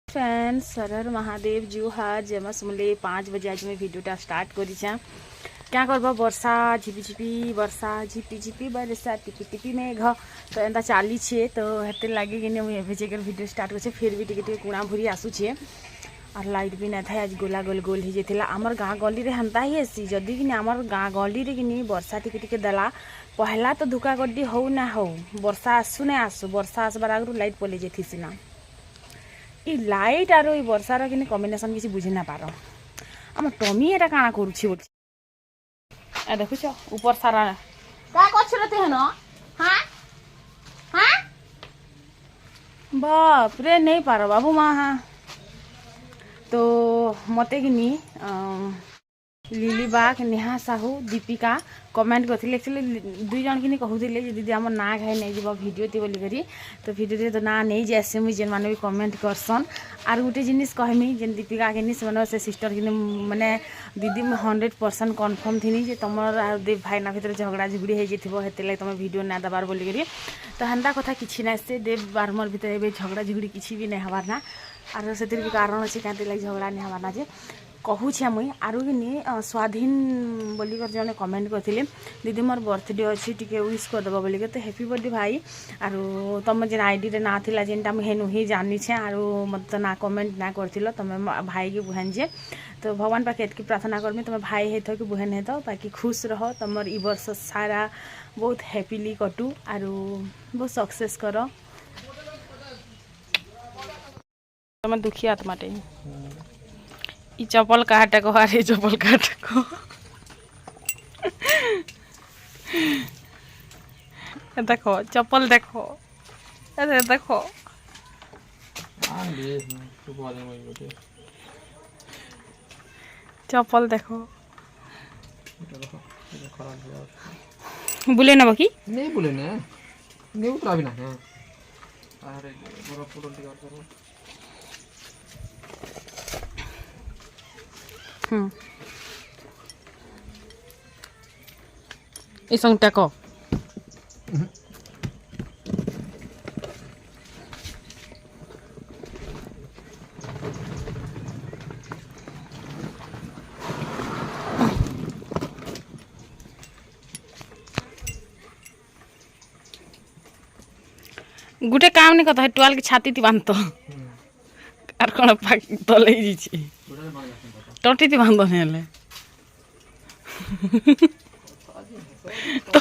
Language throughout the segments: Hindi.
फ्रेंड्स सरर महादेव जुहार जमा सुमले 5 बजे आज मैं वीडियोटा स्टार्ट करिछा क्या करबा वर्षा झिपी वर्षा झिपी बरसा टिपी टिपी मेघ तो एंता चली छे तो हेते लागे कि मुझे एभे जेकर वीडियो स्टार्ट कर फिर भी टिके कुणा भूरी आसु छे और लाइट भी ना था आज गोला गोल गोल हो जाता आमर गाँ गली रे हेन्ता ही आसी जदि कि आमर गाँ गली रे कि वर्षा टिके देला पहला तो धुका गड्डी हो ना हो वर्षा आसु ना आसु वर्षा आसबार आगु लाइट पलि जाती सिना ई लाइट आरो ई वर्षार कि कम्बिनेसन किसी बुझी ना पार आम टमी एटा काना करुछि ए देखुछ ऊपर सारा का करछरते हन हां हां बाप रे नहीं पारो बाबू माँ हाँ तो मते कि लिली बाग नेहा साहू दीपिका कमेंट करथिले एक्चुअली दुई जन कि कहूले दीदी आम ना खाए नहीं जीव वीडियो ती बोली करी तो वीडियो तो ना नहीं जाए मुझे जेन मैंने भी कमेंट करसन आर गोटे जिनिस कहमी जेन दीपिका के से सिस्टर कि मैंने दीदी मैं 100% कन्फर्म थी जे तुम देव भाईना भर झगड़ा झुगड़ी हो जाते तुम वीडियो ना दबार बोली करी तो हेन्ता कथा किसी ना से देव बार मोर भर झगड़ा झुगड़ी किसी भी नहीं हबार ना आर से भी कारण अच्छे क्या लगे झगड़ा नहीं हबार ना जे कहूँ मुई आरु कि स्वाधीन बोलिक जड़े कमेंट करते दीदी मोर बर्थडे अच्छी टी विश करदेव बोलिक तो हैप्पी बर्थडे भाई आरु तुम जेन आईडी रे ना थिला जेनटा मुझे नुही जानी छे आरु मत ना कमेंट ना करथिलो तुम भाई की बुहन जे तो भगवान पाखे एतकी प्रार्थना करमी तुम भाई हेत कि बुहन हेत बाकी खुश रह तुम ई वर्ष सारा बहुत हैप्पीली कटू आरु बहुत सक्सेस कर तुम दुखी आत्माटे ई चप्पल काटे को अरे चप्पल काटे को देखो चप्पल देखो अरे देखो चप्पल देखो बुले ना बाकी नहीं बुले ना नहीं उतरा भी ना अरे बड़ा फोटो टिका करो isang tako गुटे काम नहीं करता है टुआल की छाती थी बांधतो आर कौन तले जी टटी थी बांधो नहीं तो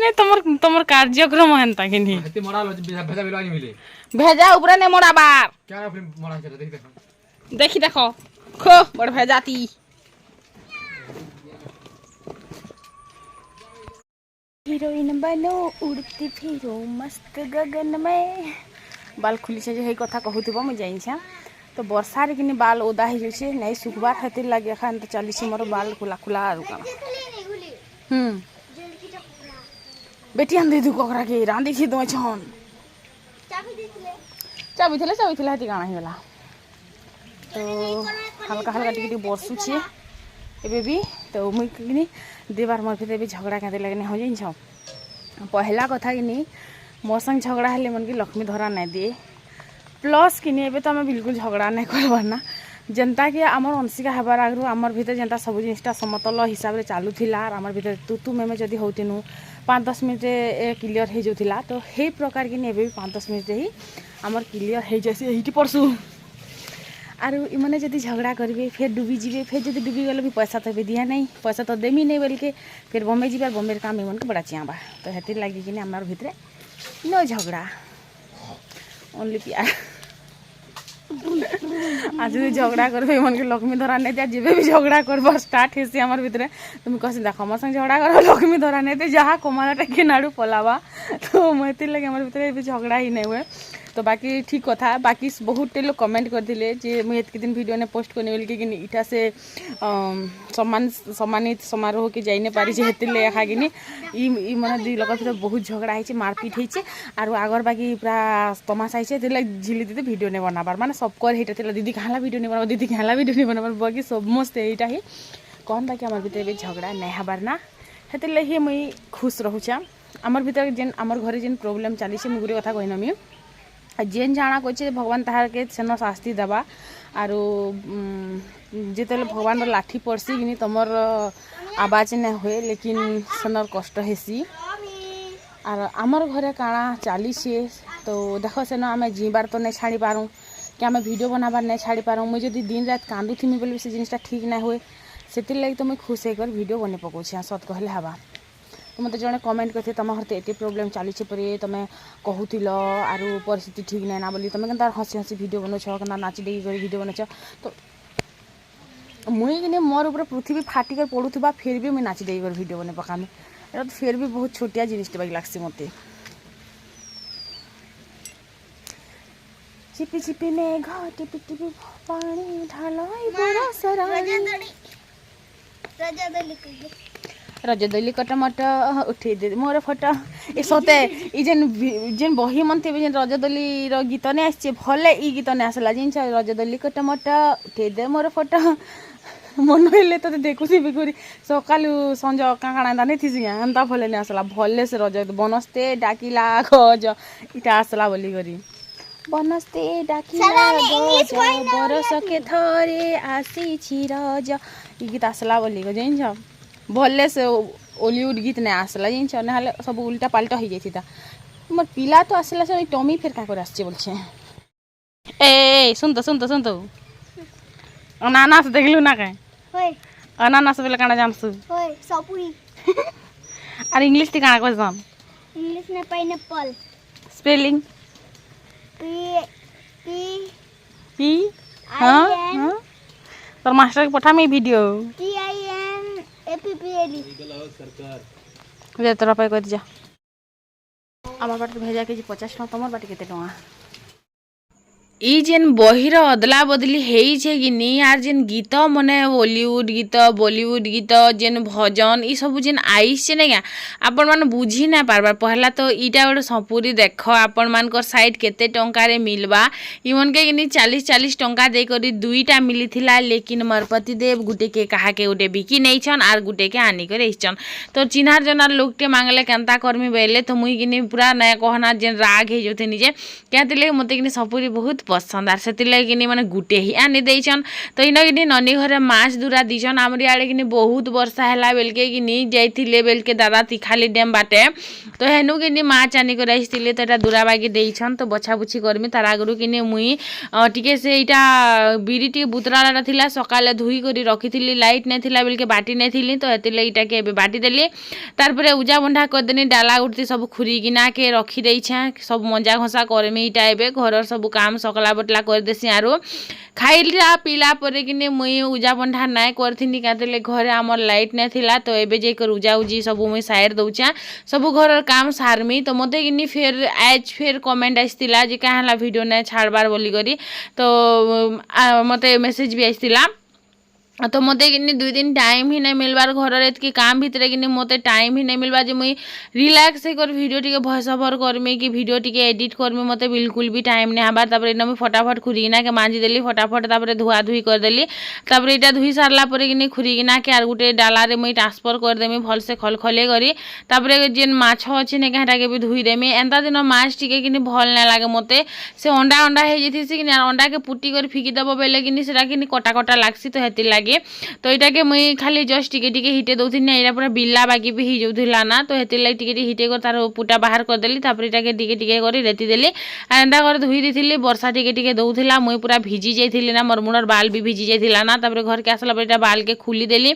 नहीं तुमर कार्यक्रम हेन्ता कि नहीं हते मोड़ा भेजा बिलवानी मिले भेजा ऊपर ने मोड़ा बार क्या ना फिल्म मोड़ा चला देखो देखी देखो खो बड़ भेजाती हीरोइन बनो उड़ती फिरो मस्त गगन में बाल खुली से हे कथा कहूथिबो मैं जाइन छा तो वर्षा रे कि बाल ओदा हो जाए नहीं सुखबार खातिर लगे एखन तो चली मोर बाल खुला खुला आरु बेटी हम दे दू ककरा के रांधी थी दो छन चाबी थे हती काना होगा तो हल्का हल्का टिके बरसु छे एबे भी तो मुई कि देवार मोर भीतर झगड़ा क्या लगे हो जाइन पहला कथा कि मोर संग झगड़ा हेले मन की लक्ष्मी धरा नहीं दिए प्लस कि एबे तो आम बिल्कुल झगड़ा नहीं करबार ना जनता कि आमर अंशिका हबार आगु आमर भीतर जनता सब जिनिसटा समतल हिसाब से चलूला आमर भीतर तू मेमे जदि होतीनु 5-10 मिनट क्लीयर हो जाता तो हे प्रकार कि भी 5-10 मिनट ही आमर क्लीयर हो जाए ये पड़सु आर इमने जदि झगड़ा करेंगे फिर डूबी जीवे फिर जब डूबी गले भी पैसा तो दिया नहीं पैसा तो देमी नहीं बोल के फिर बम्बे जीवार बम्बे काम एमन के बड़ा चियाबा तो हेती लगे कि आमर भीतर नो झगड़ा ओनली प्यार आज भी झगड़ा करबे मन के लक्ष्मी धरा नहीं दिया जेबे भी झगड़ा करब स्टार्ट हेसी आमर भीतर तुम कह देख मोर संग झगड़ा कर लक्ष्मी धरा नहीं दे जहाँ कमाना टे नाड़ू पलावा तो मत लगे आमर भीतर झगड़ा ही नहीं हुए तो बाकी ठीक कथा बाकी बहुत लोग कमेंट करते जे मुझे एतक दिन वीडियो ने पोस्ट करने बोल कि इटा से सम्मानित समारोह के जाई नहीं पारी हेती एखा कि मैंने दुई लोग भर बहुत झगड़ा है मारपिट होती और आगर बाकी पूरा तमाशा है झिली दीदी वीडियो नहीं बनाबार माने सबकर हेटा दीदी कहाँ वीडियो नहीं बनाब दीदी कहाँ वीडियो नहीं बनाबार बाकी समस्त यहाँ ही कौन बाकी आम भर झगड़ा नहीं हबार ना हेती लगे मुई खुश रहूचा आमर भीतर जेन आमर घरे जेन प्रॉब्लम चली मुझे गोटे कथा कहनमी जेन जाना कहছে भगवान ताहार के सेन शास्ति देवा आरो जिते भगवान लाठी पड़सी कि तुमर आवाज नहीं हुए लेकिन सेनर कष्ट हेसी आर आमर घरे काଣା चली तो देख सेन आम जीवार तो नहीं छाड़ी पारूँ कि आम वीडियो बनाबार नहीं छाड़ी पारूँ मुझे जब दिन रात कांदुथीमी बोली से जिनटा ठीक नहीं हुए से लगी तो मुझे खुश होकर वीडियो बने पकाऊँ सत कहले हवा तो मत जड़े कमेंट करते तुम घर तो ये प्रोब्लेम चली पे तुम कहूल आरु परिस्थिति ठीक नहीं ना बोली तुम क्या हसी हसी वीडियो बनाच क्या नाची डेगी कर वीडियो बनाच तो मुई कि मोर ऊपर पृथ्वी फाटिक पड़ूबा फिर भी मुझे नाची डेगी कर वीडियो बने पकामी ये तो फिर भी बहुत छोटिया जिनिस बाकी लगसी मत चिपी चिपी मेघ टिपी टिपी पानी रजदोली कटमट उठे दे मोर फोटो ये सते जेन बही मन थे जेन रजदोली गीत नहीं आसचे भले ई गीत नहीं आसला जिन रजदोली कटमट उठे दे मोर फोटो मन हेले तो देखुथी बिकुरी सकालू संज काଣା नहीं थी एंता भले नहीं आसला भले से रज बनस्ते डाकिला गज इटा आसला बोली करी बनस्ते डाकिला गज बरस के थरे आसी रज ई गीत आसला बोली कर जान भले से ओलीवुड गीत नहीं आसला जिन ना सब उल्टा पाल्टा हो जाता मोर पिला तो आसला से टमी फिर क्या आसचे बोलछे ए सुन तो अनानास देखलु ना कहीं अनानास बोले काना जानसु सपुरी और इंग्लिश ती काना कहसन इंग्लिश में pineapple spelling P P P हां तोर मास्टर के पठा में वीडियो TINAPPL जे तोरा पे कर जा आमार बाटे भेजा के 50 टका तमर बाटे केते टका ई जेन बहिर अदला बदली है कि नहीं यार जेन गीत मने बॉलीवुड गीत बॉलीवुड गीत जेन भजन ई सब जेन आईसे नहीं क्या आपण मान बुझी ना पारबार पहला तो ईटा गोटे सपुरी देख आपण मान साइड केते टंका रे मिलबा इमन के कि 40 टंका दे करी दुईटा मिली थिला लेकिन मरपति देव गुटे के कहा के गुटे बिकी नहीं छन आर गुटे के आनी करे छन तो चिन्हार जनार लोकटे मांगले केनता करमी बेले तो मुई कि पूरा नया कहना जेन राग हे जोथे निजे कहते मते कि सपुरी बहुत पसंद आर से लगे मैंने गुटे ही आनी देछन तो इन कि ननी घरे माछ दूरा दीछन आमरी आड़े कि बहुत वर्षा है बेलके कि जाइए बेलके दादा तिखाली डैम बाटे तो हेनु कि माछ आनी कर आसते तो यहाँ दूरा बागी देछन तो बछा बुछी करमी तार आगु कि मुई टिके से यहाँ बिरी टे बुतराला था सकाले धुई कर रखी लाइट नहीं थिला बेलके बाटी नहीं थी तो ये इटा के बाटी देली तार उजा बंधा करदेनी डाला गुड़ती सब खुरीकिना के रखी सब मजा घसा करमी इटा ए घर सब काम सकला बटला कर देसी आरो खाइला पीला परे कि मुई उजा बंधा नाय करथिनी कातले घरे आमर लाइट नहीं थिला तो एबे जेकर उजा उजी सब मुई साइड दउचा सब घर काम सारमी तो मते कि फिर कमेंट आइसतिला जे काहला वीडियो नै छाड़बार बोली करी तो मते मैसेज भी आइसतिला तो मत कि 2 दिन टाइम ही नहीं मिलबार घर एतकी काम भितर कि मत टाइम ही नहीं मिलबा जे मुई रिलैक्स कर वीडियो टिके भॉइस ओवर करमी कि वीडियो टिके एडिट करमी मत बिल्कुल भी टाइम नहीं हबार तापर इना मुई फटाफट खुरीना के मांजी देली फटाफट तापर धुआ धुई कर देली तापर इटा धुई सारला परे कि खुरीना के आर गुटे डाला रे मुई ट्रांसफर कर देमी भल से खलखले करी तापर जेन माछ अछि ने काटा के भी धुई देमी एंता दिन माछ टिके कि भल ना लागे मते से अंडा अंडा हे जैथिसी कि अंडा के पुटी कर फिकी दबो बेले कि सेटा कि कटा कटा लागसी तो हेति लागे तो यहाँ के मुई खाली जस्ट टिके हिटे दौथी यहाँ पूरा बिल्ला बाकी भी ही जाऊला ना तो हेती लगे टिके हिटे कर तार पुटा बाहर करदेली यहाँ के टिके कर रेती देली आर एंता कर धुई दी वर्षा टिके दौला मुई पूरा भिजी जाइली ना मोर मुंडर बाल भी भिजी जाइला ना तापर घर के आसला पर बाल के खुली देली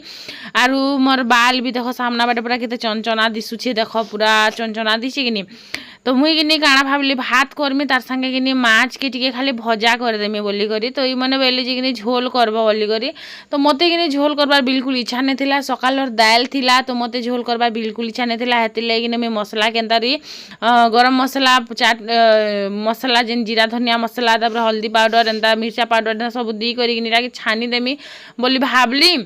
आर मोर बाल भी देख सामना बाटे पूरा केते चंचना दिशुचे देख पूरा चंचना दिशे कि तो मुई कि काଣା भाविली भात करमी तार संगे कि माछ के टिके खाली भजा करदेमी बोली करी तो ये मैंने बोले कि झोल करबा बोली करी तो मते कि झोल करबार बिल्कुल इच्छा नहीं थिला सकालर दाल थिला तो मते झोल करबार बिल्कुल इच्छा नहीं थिला हेति लगी कि मसला केनतारी गरम मसला चाट मसला जेन जीरा धनिया मसला तापर हल्दी पाउडर एंता मिर्चा पाउडर सब दी करी छानी देमी बोली भावली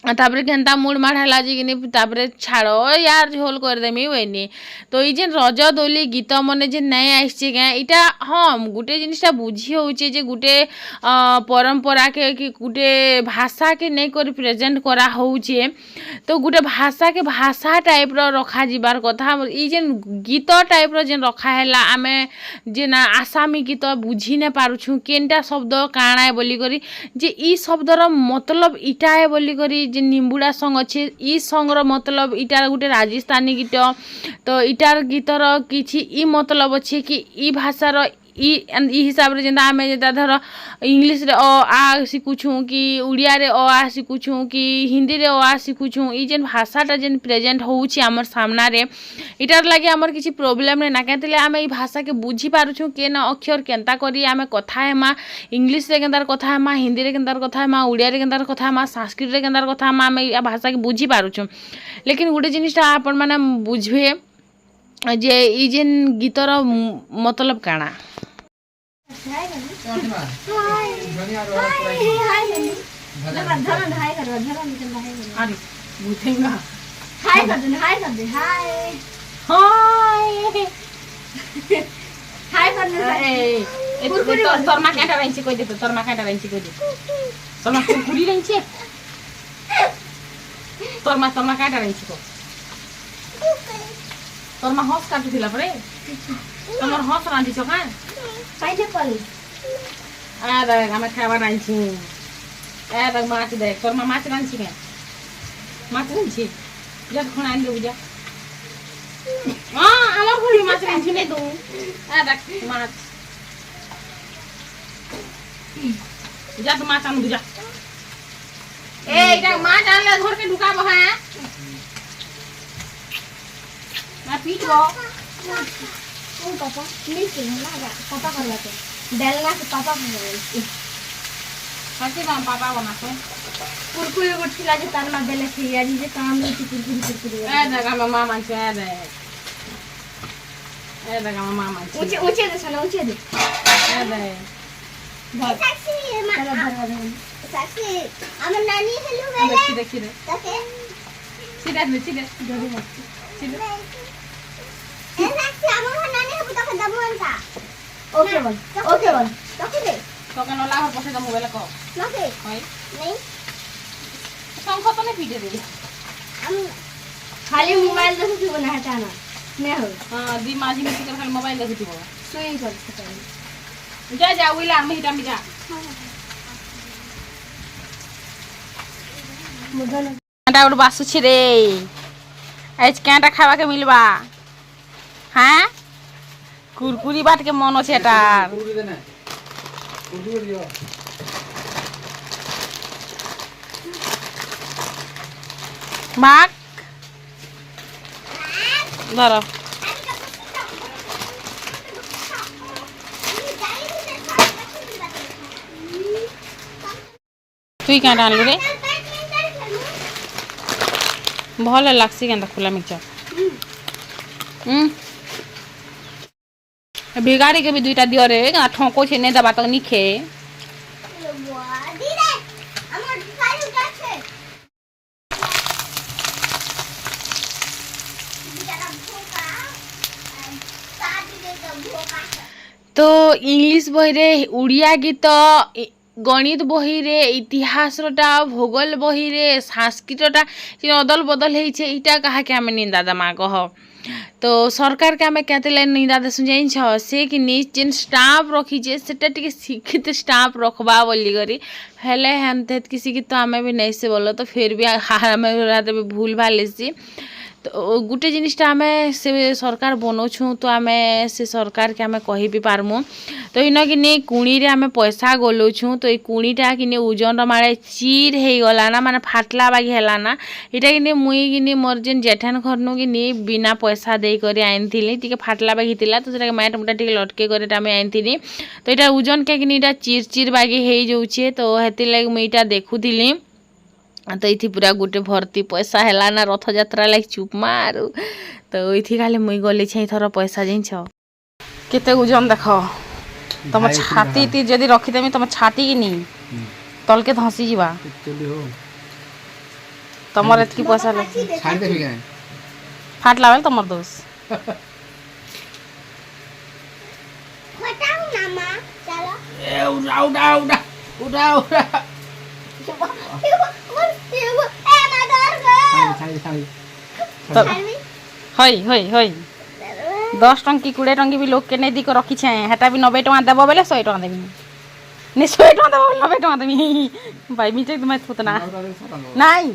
तापर केनता मूड माड़ है कि तापर छाड़ यार झोल करदेमी वही तो ये जेन रज दोली गीत मैंने जे नहीं आसचे क्या इटा हाँ गोटे जिनटा बुझी होचे जे गोटे परंपरा के कि गोटे भाषा के नहीं कर प्रेजेंट करा होचे तो गोटे भाषा के भाषा टाइप रखा जीवार कथा ये जेन गीत टाइप जेन रखा है आमे जेन आसामी गीत बुझी नहीं पारुछु केनटा शब्द काଣା है बोली करी जे ई शब्दर मतलब इटा है बोली करी जे निम्बुड़ा सॉन्ग अच्छे ई सॉन्गर मतलब इटार गोटे राजस्थानी गीत तो इटार गीतर किछि ई मतलब अच्छे कि ई भाषार ई हिसाब रे जेंता आमे जेता धर इंग्लिश रे अ आ शिखुछु कि उड़िया रे अ आ शिखुछु कि हिंदी रे अ आ शिखुछु ई जेन भाषाटा जेन प्रेजेंट होउछि हमर सामना रे इटार लागि हमर किछि प्रॉब्लम रे ना केतले आमे ई भाषा के बुझी पारुछु के ना अक्षर केनता करी आमे कथा हेमा इंग्लिश रे केनतार कथा हेमा हिंदी रे केनतार कथा हेमा उड़िया रे केनतार कथा हेमा संस्कृत रे केनतार कथा हेमा आमे ई भाषा के बुझी पारुछु लेकिन गोटे जिनिसटा आपण माने बुझबे जे ई जेन गीतर मतलब काଣା तोरमा काटा रहिन्छ कोइ दे तोरमा काटा रहिन्छ कोइ दे तोरमा कुकुरी रहिन्छ तोरमा काटा रहिन्छ को तोरमा हस काटुथिला परे तोमर हस रांधी छ का पाइनएप्पल आ देख हमें खावा रांधी ए देख माछ देख तोरमा माछ रांधी के माछ रांधी जा खणा आन दे बुझा हां हमर घोड़ी माछ रांधी नै दो आ देख माछ जा तो माछ आन बुझा ए इटा माछ आनले घर के ढुका बहा ना पीटबो ओ पापा प्लीज ना पापा कर लाते डालना से पापा कर कैसे काम पापा बना तो कुरकुरे गुठिला जे तार मा देले थी यार जे काम नहीं कुरकुरे ए देगा मामा मानसे ए देगा मामा मानसे ऊंचे ऊंचे दे साला ऊंचे दे ए दे साक्षी साक्षी हमर नानी हेलो देखी देखी रे ताके सीधा सीधा ए साक्षी हमर नानी हेबु ताके दबुन का ओके बोल ताके दे तो कनो लाहर पसे द मोबाइल को नके होय नहीं संख तो नहीं पीटे दे हम खाली मोबाइल देखो क्यों बना हटाना नहीं हो हां दी माजी में कर खाली मोबाइल देखती बो सोई कर सकते जा जा उइला मिटा मिटा मुदन कांटा उड़ बासु छी रे आज कांटा खावा के मिलबा हां कुरकुरी बाट के मन अछि एटा कुरकुरी देना कुरकुरी दियो भाग धर तुई कांटा आनलु रे भल लागसी केनता खुला मिक्सचर भिगारी के भी दुईटा दियो रे ठोको छे नै दबा तक निखे दी रे हमर खाली उठा छे बेचारा भूखा शादी दे तो भूखा तो इंग्लिश बही रे उड़िया गीत गणित बही रे इतिहासटा भूगोल बही रे संस्कृतटा अदल बदल होइछे इटा कहा के हमें निंदा दमा कह तो सरकार के आम क्या निंदा देसु जान से कि जेन स्टाफ रखीचे सेटा टिके शिक्षित स्टाफ रखबा बोली करी हेले हेन्ते किसी की तो आम भी नहीं से बोलो तो फिर भी आम भूल भाल सी तो गोटे जिनिसटा आम से सरकार बनाऊँ तो आम से सरकार के आम कही भी पारमु तो इन कि कुणी रे आम पैसा गलाऊँ तो ये कुणीटा कि ओजन मारे चिर हो गला ना माने फाटला बागी है ना इटा कि मुई कि मोर जेन जेठान घर कि बिना पैसा दे कर आनी टी फाटला बागी था तो से मैट मुटा टे लटके कर आनी तो यहाँ ओजन के कि चिर चिर बागी हो जाऊे तो हेती लगे मुईटा देखुली तो ये पूरा गोटे भर्ती पैसा है ना रथ यात्रा लाइक चुप मारू तो ये खाली मुई गली थर पैसा जिनछ केते ओजन देख तुम छाती जदि रखीदेमी तुम छाती कि नहीं तल के धसी जीवा तमर एतकी पैसा ले छाड़ी देबी के फाट लावेल तमर दोस्त हटाओ ना माँ चलो ए उड़ा उड़ा उड़ा उड़ा उड़ा छाड़ी छाड़ी हई हई हई 10 टंकी 20 टंकी भी लोग के नहीं दी को रखी छे हेटा भी 90 टका देबो बेले 100 टका देबी नहीं 100 टका देबो 90 टका देबी भाई मीचे तुम थुतना नहीं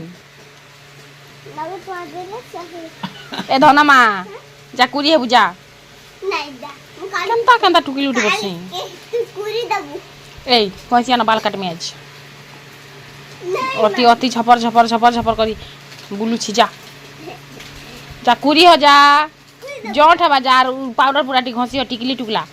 ए धना मा जा कुरी हे बुझा केनता केनता टुकी लुटी बसी ए कोसिया ना बाल काट में आज अति अति झपर झपर झपर झपर करी बुलू छी जा जा कुरी हो जा जौट हवा जा पाउडर पूरा घसी टिकली टुकला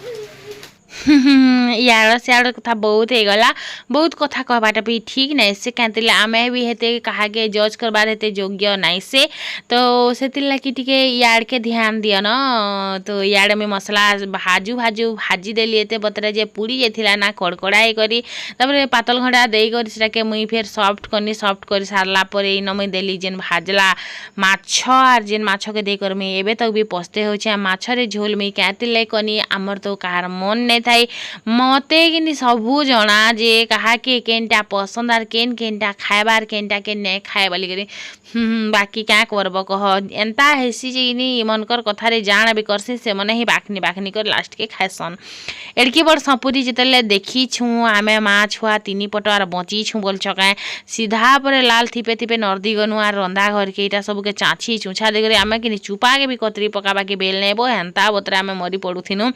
यार सियाड़ कथा बहुत हो गला बहुत कथा कहबाटा भी ठीक नहीं से कहते आमे भी हेते कहा के जज करबार हेते योग्य नहीं से तो से लगी टिके यार के ध्यान दिया न तो यार में मसला भाजू भाजू भाजी देली एते बतरा जे पूरी जेथिला ना कड़कड़ाई करी तबरे पातल घंटा देई करी सेटा के मुई फिर सॉफ्ट करी सारला पर इन मुई देली जेन भाजला माछ आर जेन माछ के दे कर मैं एबे तक भी पस्ते होचे माछ रे झोल में कहते ले कनी आमर तो कार मन नहीं थाई मते कि सबू जना जे कहा के केनटा पसंद आर केनटा खाएबार केनटा के नहीं खाए बोली करी बाकी क्या करब कह एंता हेसी जे इनी मनकर कथारे जान भी करसी से मने ही बाखनी बाखनी कर लास्ट के खाएसन एड़की बड़ सपुरी जितले देखी छु आमे माँ छुआ 3 पट आर बची छु बोल छकाए सीधा पर लाल थिपे थिपे नर्दी गनु आर रंधा घर के इटा सब के चाची चुछा दे आमे कि चुपा के भी कतरी पकाबा के बेल नेबो हेंता बतरा आमे मरी पड़ुथिनु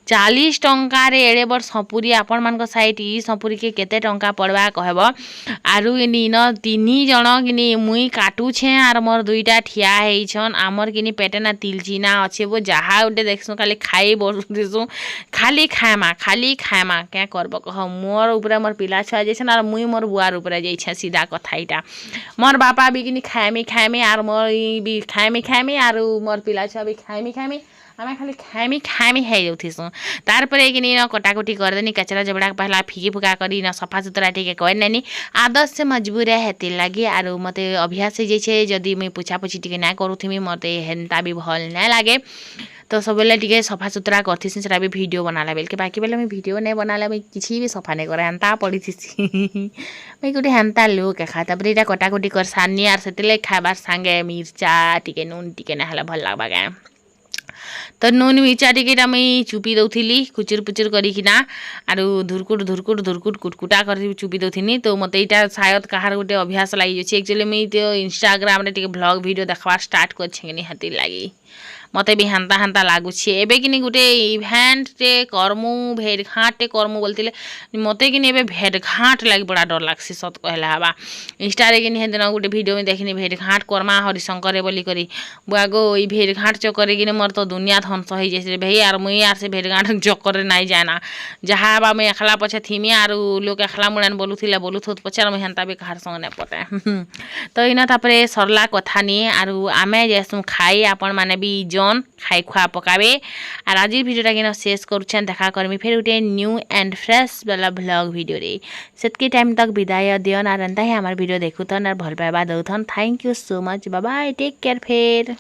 40 टंका रे एड़े बड़ सपुरी आपण मान साइट ई सपुरी के केते टंका पड़वा कहब आरु इनी न 3 जण किनी मुई काटू छे आर मोर दुईटा ठिया हेई छन आमर किनी पेटे ना तिलचिना अच्छे वो जहा उठे देखसु खाली खाई बसु खाली खाएमा क्या करब कह मोर ऊपर मोर पिला छुआ जैसे आर मुई मोर बुआर ऊपर जाइछे सीधा कथा इटा मोर बापा भी किनी खाएमी आर मोर भी खाएमी आर मोर पिला छुआ भी खाएमी आमे खाली खाएमी है जाउथिसु तार पर कि न कटाकटी कर देनी कचरा जबड़ा पहला फिकी फुका करी न सफा सुतरा टिके कर नानी आदत से मजबूर है हेति लागी आर मते अभ्यास हो जाइए जदि मुई पुछा पुछी टिके ना करूथिमी मते हेन्ता भी भल ना लागे तो सब बेले टिके सफा सुतरा करथिसी सेटा भी वीडियो बनाला बेल के बाकी बेले मैं वीडियो नहीं बनाला मैं किसी भी सफा नहीं करे हेन्ता पड़ी थी मैं गोटे हेन्ता लोक खा तापर इटा कटाकटी कर सानी आर सेतेले खाबार सांगे मिर्चा टिके नून टिके ना हला भल लागबा गाय तो नून मिर्चा टिकेटा मुई चुपी दउथिली कुचुर पुचुर करिकिना आरु धुरकुट कुटकुटा कर चुपी दउथिनी तो मते इटा शायद कहार गोटे अभ्यास लागि जाछि एक्चुअली मुई तो इंस्टाग्राम रे टिके ब्लॉग वीडियो देखवा स्टार्ट कर छेनी हती लागि मते भी हांता लागुछि एबे किनी गोटे इवेंट रे करमु भेड़ घाट रे करमु बोलतिले मते किनी एबे भेड़ घाट लागि बड़ा डर लागसी सत कहला हवा इंस्टा रे किनी हेदिन गोटे वीडियो में देखनी भेड़ घाट करमा हरिशंकर रे बोली करी बुआगो ई भेड़ घाट चक्कर रे किनी मोर तो दुनिया ध्वंस होई जैसे भाई यार मुई यार से भेड़ घाट चक्कर रे नाही जाना जहा बा मैं अखला पछे थीमी आरु लोक अखला मुड़ान बोलुथोत पछे मैं हेंता भी कहार संग ने पते तो इना तापरे सरला कथा नी आरु आमे जेसु खाई आपण माने भी खाई खुआ पकाबे और आज भिडियोटा कि शेष करुछन देखा करमी फिर गोटे न्यू एंड फ्रेश वाला ब्लॉग वीडियो रे सेतके टाइम तक विदाय दियन और एंता ही हमार वीडियो देखुथन और भल पाइबा दउथन thank you so much bye bye take care फिर।